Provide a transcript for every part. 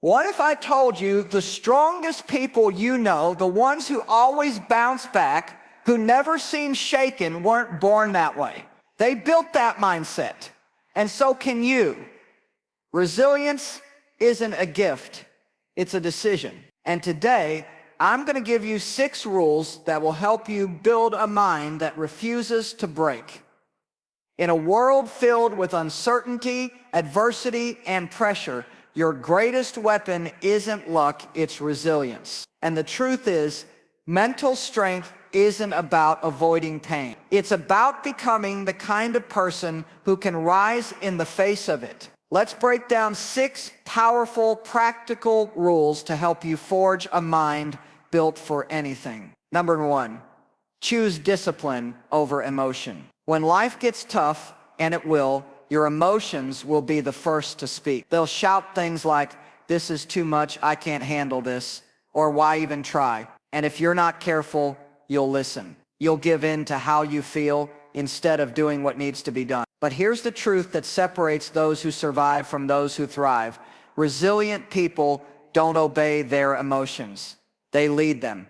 What if I told you the strongest people you know, the ones who always bounce back, who never seem shaken, weren't born that way? They built that mindset. And so can you. Resilience isn't a gift, it's a decision. And today, I'm going to give you 6 rules that will help you build a mind that refuses to break. In a world filled with uncertainty, adversity, and pressure, your greatest weapon isn't luck, it's resilience. And the truth is, mental strength isn't about avoiding pain. It's about becoming the kind of person who can rise in the face of it. Let's break down 6 powerful, practical rules to help you forge a mind built for anything. Number 1, choose discipline over emotion. When life gets tough, and it will, your emotions will be the first to speak. They'll shout things like, "This is too much, I can't handle this," or "Why even try?" And if you're not careful, you'll listen. You'll give in to how you feel instead of doing what needs to be done. But here's the truth that separates those who survive from those who thrive. Resilient people don't obey their emotions. They lead them.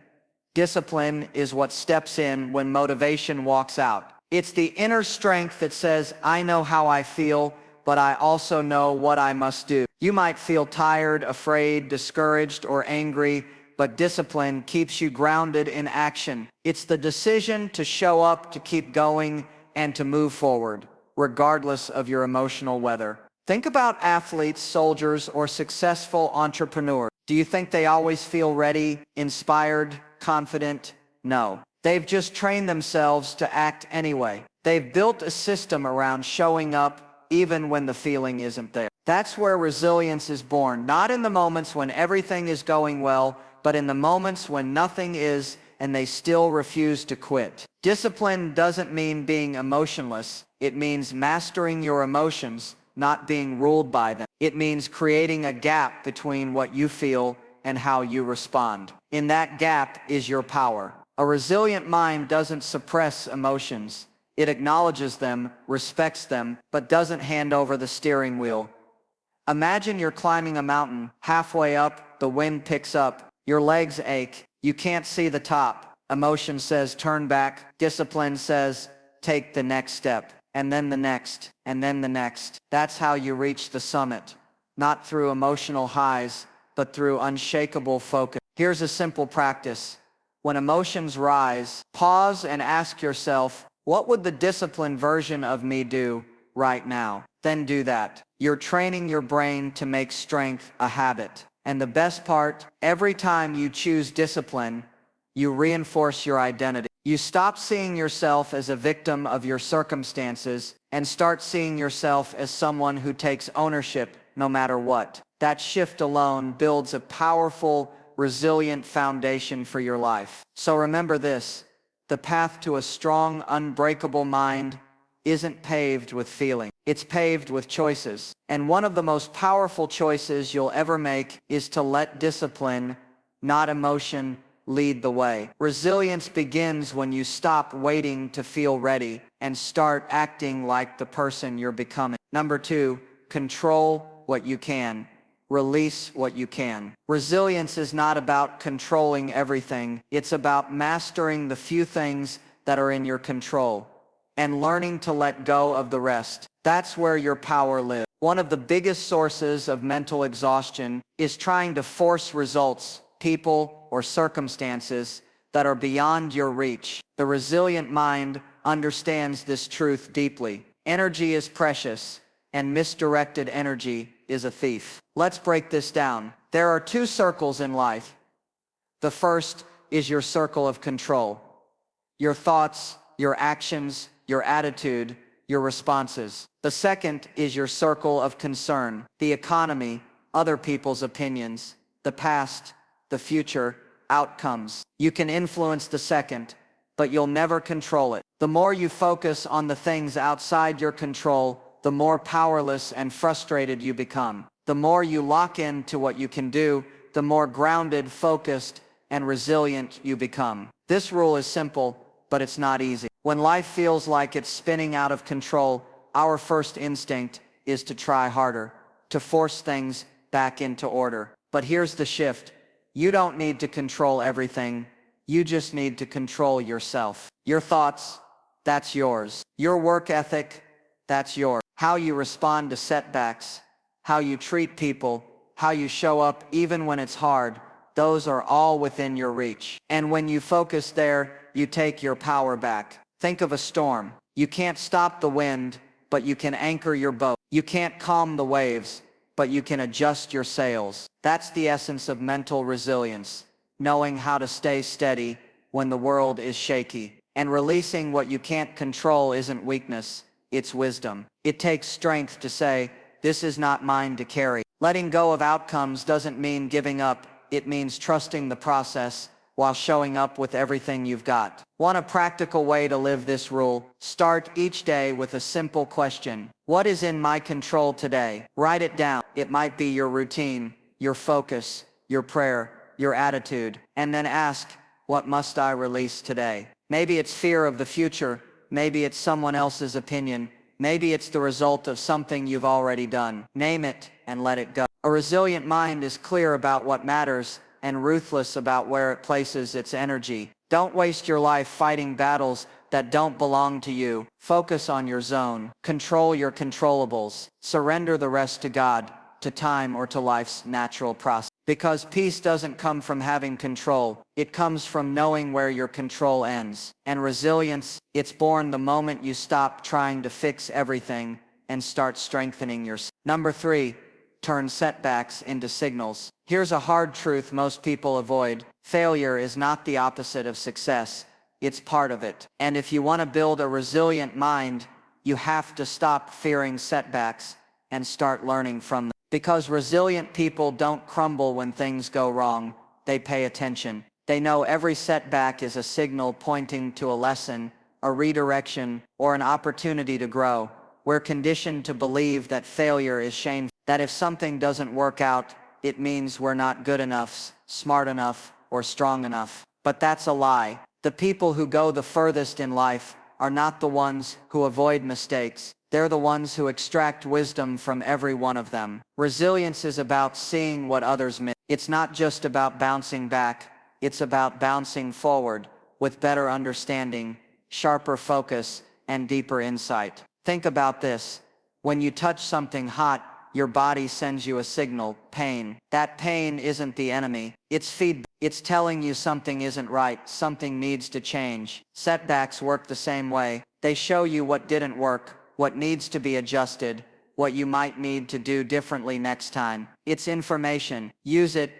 Discipline is what steps in when motivation walks out. It's the inner strength that says, "I know how I feel, but I also know what I must do." You might feel tired, afraid, discouraged, or angry, but discipline keeps you grounded in action. It's the decision to show up, to keep going, and to move forward, regardless of your emotional weather. Think about athletes, soldiers, or successful entrepreneurs. Do you think they always feel ready, inspired, confident? No. They've just trained themselves to act anyway. They've built a system around showing up even when the feeling isn't there. That's where resilience is born, not in the moments when everything is going well, but in the moments when nothing is and they still refuse to quit. Discipline doesn't mean being emotionless. It means mastering your emotions, not being ruled by them. It means creating a gap between what you feel and how you respond. In that gap is your power. A resilient mind doesn't suppress emotions. It acknowledges them, respects them, but doesn't hand over the steering wheel. Imagine you're climbing a mountain. Halfway up, the wind picks up. Your legs ache. You can't see the top. Emotion says, "Turn back." Discipline says, "Take the next step." And then the next, and then the next. That's how you reach the summit. Not through emotional highs, but through unshakable focus. Here's a simple practice. When emotions rise, pause and ask yourself, what would the disciplined version of me do right now? Then do that. You're training your brain to make strength a habit. And the best part, every time you choose discipline, you reinforce your identity. You stop seeing yourself as a victim of your circumstances and start seeing yourself as someone who takes ownership no matter what. That shift alone builds a powerful, resilient foundation for your life. So remember this, the path to a strong, unbreakable mind isn't paved with feeling. It's paved with choices. And one of the most powerful choices you'll ever make is to let discipline, not emotion, lead the way. Resilience begins when you stop waiting to feel ready and start acting like the person you're becoming. Number 2, control what you can. Release what you can. Resilience is not about controlling everything. It's about mastering the few things that are in your control and learning to let go of the rest. That's where your power lives. One of the biggest sources of mental exhaustion is trying to force results, people, or circumstances that are beyond your reach. The resilient mind understands this truth deeply. Energy is precious, and misdirected energy is a thief. Let's break this down. There are 2 circles in life. The first is your circle of control. Your thoughts, your actions, your attitude, your responses. The second is your circle of concern. The economy, other people's opinions, the past, the future, outcomes. You can influence the second, but you'll never control it. The more you focus on the things outside your control, the more powerless and frustrated you become. The more you lock into what you can do, the more grounded, focused, and resilient you become. This rule is simple, but it's not easy. When life feels like it's spinning out of control, our first instinct is to try harder, to force things back into order. But here's the shift. You don't need to control everything. You just need to control yourself. Your thoughts, that's yours. Your work ethic, that's yours. How you respond to setbacks, how you treat people, how you show up even when it's hard, those are all within your reach. And when you focus there, you take your power back. Think of a storm. You can't stop the wind, but you can anchor your boat. You can't calm the waves, but you can adjust your sails. That's the essence of mental resilience, knowing how to stay steady when the world is shaky. And releasing what you can't control isn't weakness, it's wisdom. It takes strength to say, this is not mine to carry. Letting go of outcomes doesn't mean giving up, it means trusting the process while showing up with everything you've got. Want a practical way to live this rule? Start each day with a simple question. What is in my control today? Write it down. It might be your routine, your focus, your prayer, your attitude. And then ask, what must I release today? Maybe it's fear of the future. Maybe it's someone else's opinion. Maybe it's the result of something you've already done. Name it and let it go. A resilient mind is clear about what matters and ruthless about where it places its energy. Don't waste your life fighting battles that don't belong to you. Focus on your zone. Control your controllables. Surrender the rest to God, to time, or to life's natural process. Because peace doesn't come from having control. It comes from knowing where your control ends. And resilience, it's born the moment you stop trying to fix everything and start strengthening yourself. Number 3, turn setbacks into signals. Here's a hard truth most people avoid. Failure is not the opposite of success. It's part of it. And if you want to build a resilient mind, you have to stop fearing setbacks and start learning from them. Because resilient people don't crumble when things go wrong. They pay attention. They know every setback is a signal pointing to a lesson, a redirection, or an opportunity to grow. We're conditioned to believe that failure is shameful, that if something doesn't work out, it means we're not good enough, smart enough, or strong enough. But that's a lie. The people who go the furthest in life are not the ones who avoid mistakes. They're the ones who extract wisdom from every one of them. Resilience is about seeing what others miss. It's not just about bouncing back. It's about bouncing forward with better understanding, sharper focus, and deeper insight. Think about this. When you touch something hot, your body sends you a signal, pain. That pain isn't the enemy. It's feedback. It's telling you something isn't right, something needs to change. Setbacks work the same way. They show you what didn't work, what needs to be adjusted, what you might need to do differently next time. It's information. Use it.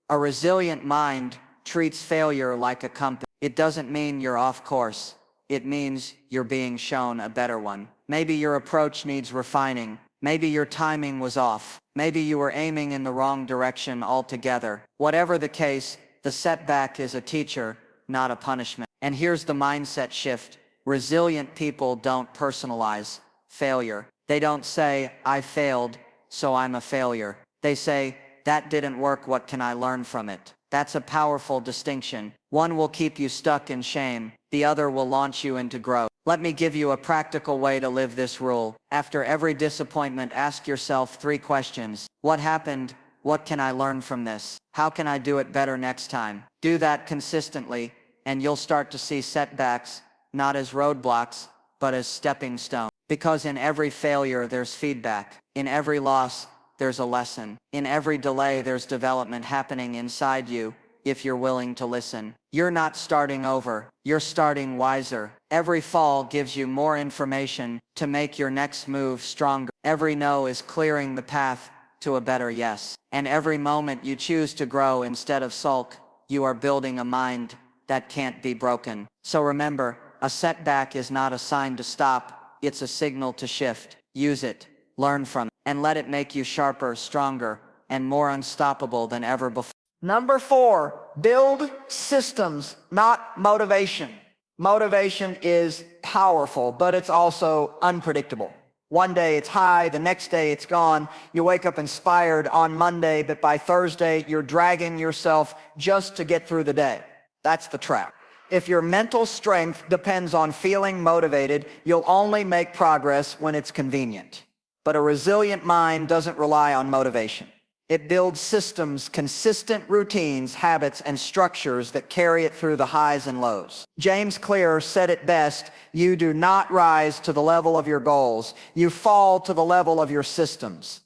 A resilient mind treats failure like a compass. It doesn't mean you're off course. It means you're being shown a better one. Maybe your approach needs refining. Maybe your timing was off. Maybe you were aiming in the wrong direction altogether. Whatever the case, the setback is a teacher, not a punishment. And here's the mindset shift. Resilient people don't personalize failure. They don't say, I failed, so I'm a failure. They say, that didn't work, what can I learn from it? That's a powerful distinction. One will keep you stuck in shame. The other will launch you into growth. Let me give you a practical way to live this rule. After every disappointment, ask yourself 3 questions. What happened? What can I learn from this? How can I do it better next time? Do that consistently, and you'll start to see setbacks, not as roadblocks, but as stepping stones. Because in every failure, there's feedback. In every loss, there's a lesson. In every delay, there's development happening inside you, if you're willing to listen. You're not starting over. You're starting wiser. Every fall gives you more information to make your next move stronger. Every no is clearing the path to a better yes. And every moment you choose to grow instead of sulk, you are building a mind that can't be broken. So remember, a setback is not a sign to stop. It's a signal to shift. Use it, learn from it, and let it make you sharper, stronger, and more unstoppable than ever before. Number 4, build systems, not motivation. Motivation is powerful, but it's also unpredictable. One day it's high, the next day it's gone. You wake up inspired on Monday, but by Thursday you're dragging yourself just to get through the day. That's the trap. If your mental strength depends on feeling motivated, you'll only make progress when it's convenient. But a resilient mind doesn't rely on motivation. It builds systems, consistent routines, habits, and structures that carry it through the highs and lows. James Clear said it best, you do not rise to the level of your goals, you fall to the level of your systems.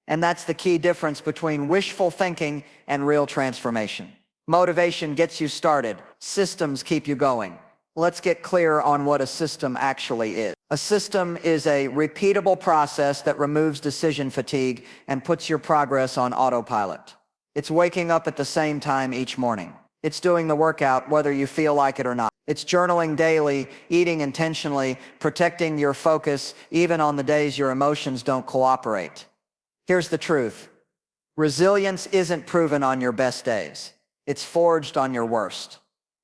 And that's the key difference between wishful thinking and real transformation. Motivation gets you started, systems keep you going. Let's get clear on what a system actually is. A system is a repeatable process that removes decision fatigue and puts your progress on autopilot. It's waking up at the same time each morning. It's doing the workout whether you feel like it or not. It's journaling daily, eating intentionally, protecting your focus even on the days your emotions don't cooperate. Here's the truth. Resilience isn't proven on your best days. It's forged on your worst.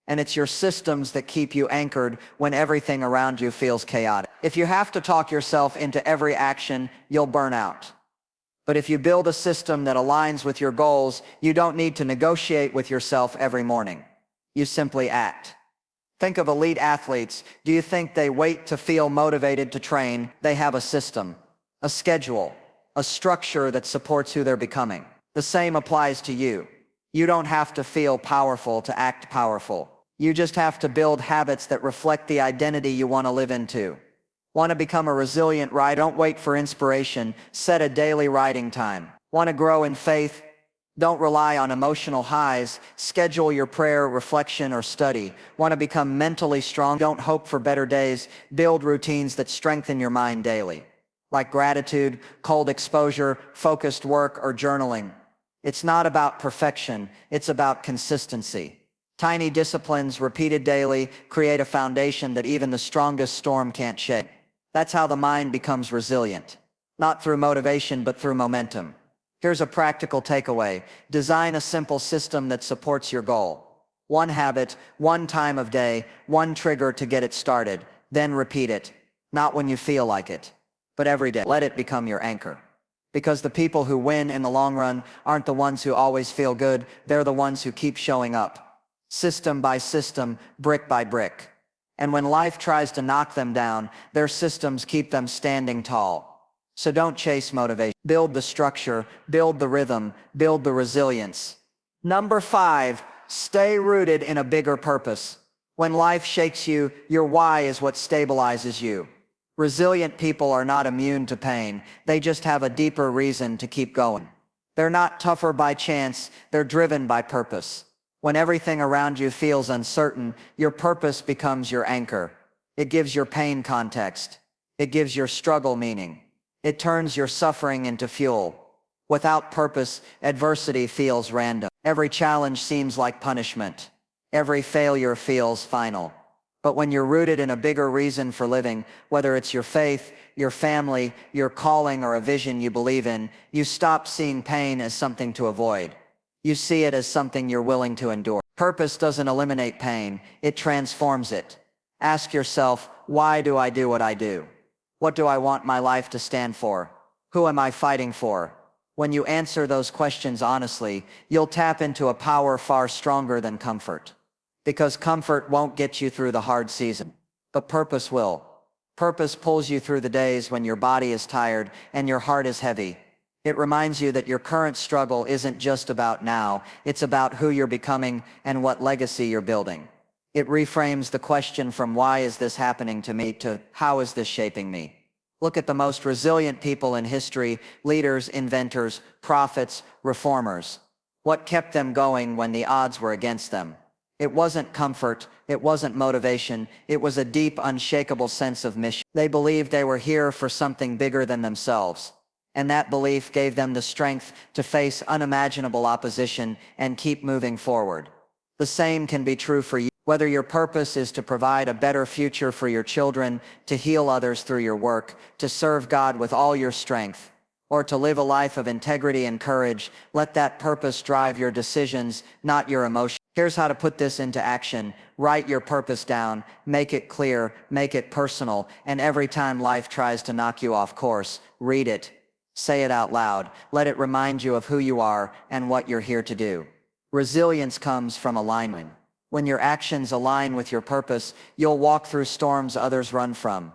And it's your systems that keep you anchored when everything around you feels chaotic. If you have to talk yourself into every action, you'll burn out. But if you build a system that aligns with your goals, you don't need to negotiate with yourself every morning. You simply act. Think of elite athletes. Do you think they wait to feel motivated to train? They have a system, a schedule, a structure that supports who they're becoming. The same applies to you. You don't have to feel powerful to act powerful. You just have to build habits that reflect the identity you want to live into. Want to become a resilient writer? Don't wait for inspiration. Set a daily writing time. Want to grow in faith? Don't rely on emotional highs. Schedule your prayer, reflection, or study. Want to become mentally strong? Don't hope for better days. Build routines that strengthen your mind daily, like gratitude, cold exposure, focused work, or journaling. It's not about perfection. It's about consistency. Tiny disciplines repeated daily create a foundation that even the strongest storm can't shake. That's how the mind becomes resilient. Not through motivation, but through momentum. Here's a practical takeaway. Design a simple system that supports your goal. One habit, one time of day, one trigger to get it started. Then repeat it. Not when you feel like it, but every day. Let it become your anchor. Because the people who win in the long run aren't the ones who always feel good. They're the ones who keep showing up. System by system, brick by brick. And when life tries to knock them down, their systems keep them standing tall. So don't chase motivation. Build the structure, build the rhythm, build the resilience. Number 5, stay rooted in a bigger purpose. When life shakes you, your why is what stabilizes you. Resilient people are not immune to pain. They just have a deeper reason to keep going. They're not tougher by chance, they're driven by purpose. When everything around you feels uncertain, your purpose becomes your anchor. It gives your pain context. It gives your struggle meaning. It turns your suffering into fuel. Without purpose, adversity feels random. Every challenge seems like punishment. Every failure feels final. But when you're rooted in a bigger reason for living, whether it's your faith, your family, your calling, or a vision you believe in, you stop seeing pain as something to avoid. You see it as something you're willing to endure. Purpose doesn't eliminate pain, it transforms it. Ask yourself, why do I do what I do? What do I want my life to stand for? Who am I fighting for? When you answer those questions honestly, you'll tap into a power far stronger than comfort. Because comfort won't get you through the hard season, but purpose will. Purpose pulls you through the days when your body is tired and your heart is heavy. It reminds you that your current struggle isn't just about now, it's about who you're becoming and what legacy you're building. It reframes the question from why is this happening to me to how is this shaping me? Look at the most resilient people in history, leaders, inventors, prophets, reformers. What kept them going when the odds were against them? It wasn't comfort, it wasn't motivation, it was a deep, unshakable sense of mission. They believed they were here for something bigger than themselves. And that belief gave them the strength to face unimaginable opposition and keep moving forward. The same can be true for you. Whether your purpose is to provide a better future for your children, to heal others through your work, to serve God with all your strength, or to live a life of integrity and courage, let that purpose drive your decisions, not your emotions. Here's how to put this into action. Write your purpose down, make it clear, make it personal, and every time life tries to knock you off course, read it. Say it out loud. Let it remind you of who you are and what you're here to do. Resilience comes from alignment. When your actions align with your purpose, you'll walk through storms others run from.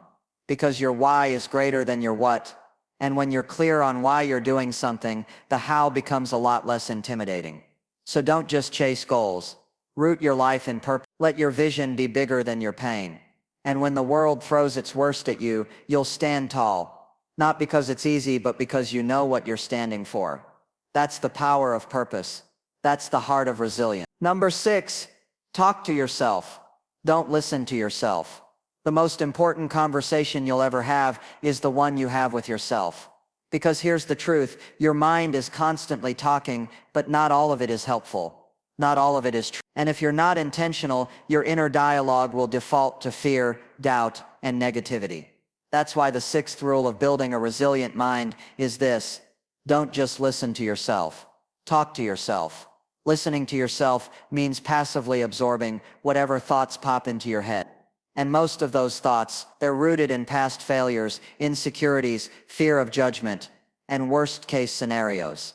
Because your why is greater than your what, And when you're clear on why you're doing something, the how becomes a lot less intimidating. So don't just chase goals. Root your life in purpose. Let your vision be bigger than your pain. And when the world throws its worst at you, you'll stand tall. Not because it's easy, but because you know what you're standing for. That's the power of purpose. That's the heart of resilience. Number 6, talk to yourself. Don't listen to yourself. The most important conversation you'll ever have is the one you have with yourself. Because here's the truth, your mind is constantly talking, but not all of it is helpful. Not all of it is true. And if you're not intentional, your inner dialogue will default to fear, doubt, and negativity. That's why the 6th rule of building a resilient mind is this: don't just listen to yourself. Talk to yourself. Listening to yourself means passively absorbing whatever thoughts pop into your head. And most of those thoughts, they're rooted in past failures, insecurities, fear of judgment, and worst-case scenarios.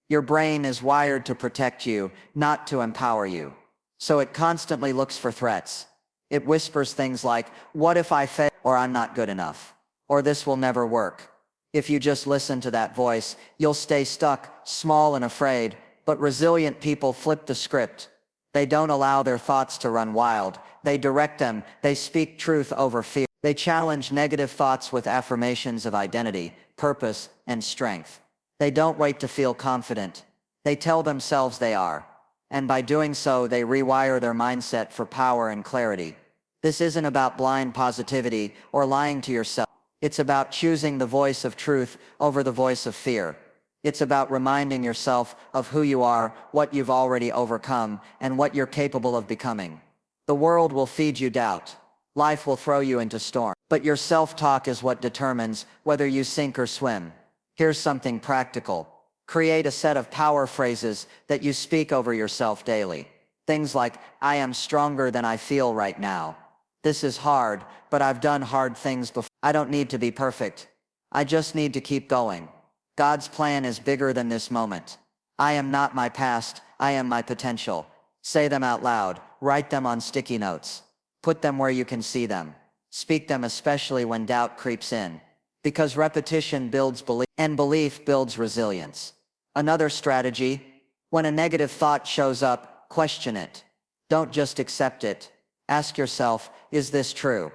Your brain is wired to protect you, not to empower you. So it constantly looks for threats. It whispers things like, "What if I fail?" or "I'm not good enough," or "This will never work." If you just listen to that voice, you'll stay stuck, small and afraid. But resilient people flip the script. They don't allow their thoughts to run wild. They direct them. They speak truth over fear. They challenge negative thoughts with affirmations of identity, purpose, and strength. They don't wait to feel confident. They tell themselves they are. And by doing so, they rewire their mindset for power and clarity. This isn't about blind positivity or lying to yourself. It's about choosing the voice of truth over the voice of fear. It's about reminding yourself of who you are, what you've already overcome, and what you're capable of becoming. The world will feed you doubt. Life will throw you into storms. But your self-talk is what determines whether you sink or swim. Here's something practical. Create a set of power phrases that you speak over yourself daily. Things like, "I am stronger than I feel right now. This is hard, but I've done hard things before. I don't need to be perfect. I just need to keep going. God's plan is bigger than this moment. I am not my past, I am my potential." Say them out loud, write them on sticky notes. Put them where you can see them. Speak them especially when doubt creeps in. Because repetition builds belief, and belief builds resilience. Another strategy: when a negative thought shows up, question it. Don't just accept it. Ask yourself, is this true?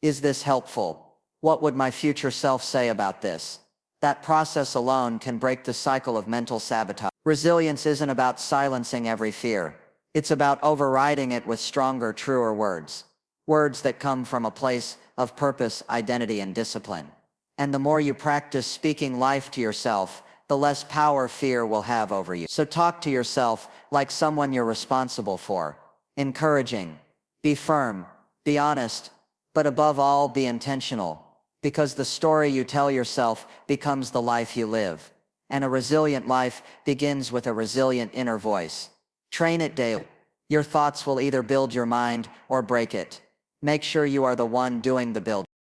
Is this helpful? What would my future self say about this? That process alone can break the cycle of mental sabotage. Resilience isn't about silencing every fear. It's about overriding it with stronger, truer words. Words that come from a place of purpose, identity, and discipline. And the more you practice speaking life to yourself, the less power fear will have over you. So talk to yourself like someone you're responsible for. Encouraging. Be firm. Be honest. But above all, be intentional. Because the story you tell yourself becomes the life you live. And a resilient life begins with a resilient inner voice. Train it daily. Your thoughts will either build your mind or break it. Make sure you are the one doing the building.